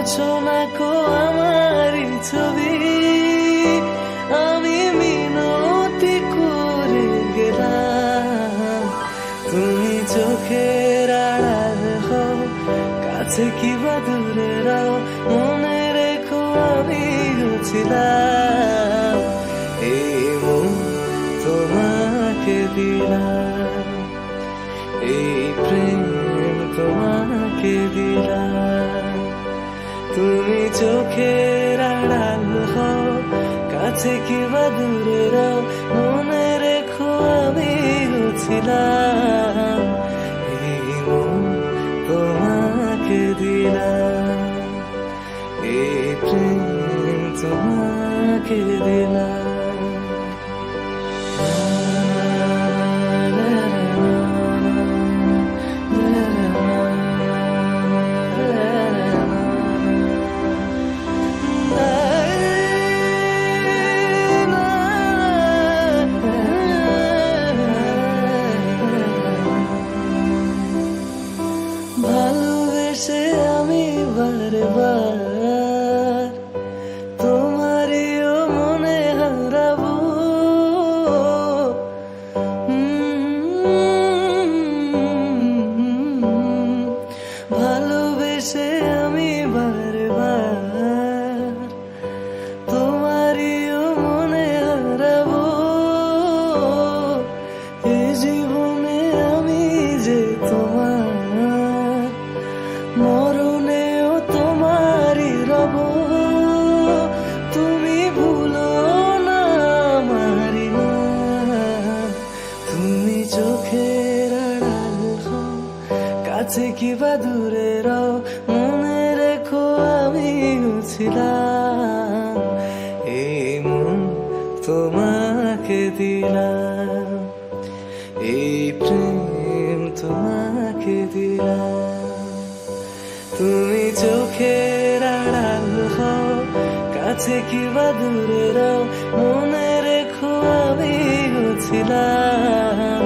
মুছো না কো আমারই ছবি, আমি মিনতি করে গেলাম। তুমি চোখের আড়াল হও, কাছে কিবা দূরে রাও, মনে রেখো আমিও ছিলাম। এই মন তোমাকে দিলাম, এই প্রেম তোমাকে দিলাম। তুমি চোখের আড়াল হও, কাছে কিবা দূরে রাও, মনে রেখো আমিও ছিলাম। এই মন তোমাকে দিলাম, এই প্রেম তোমাকে দিলাম। ভালোবেসে আমি বারবার তোমারও মনে হারাবো, ভালোবেসে আমি বারবার তোমারও মনে হারাবো। এই জীবনে আমি যে তোমার, মরণেও তোমারই রব। তুমি ভুলো না আমারি নাম, তুমি চোখের আড়াল হও, কাছে কিবা দূরে রাও, মনে রেখো আমিও ছিলাম। এই মন তোমাকে দিলাম, এই প্রেম তোমাকে দিলাম। তুমি চোখের আড়াল হও, কাছে কিবা দূরে রাও, মনে রেখো আমিও ছিলাম।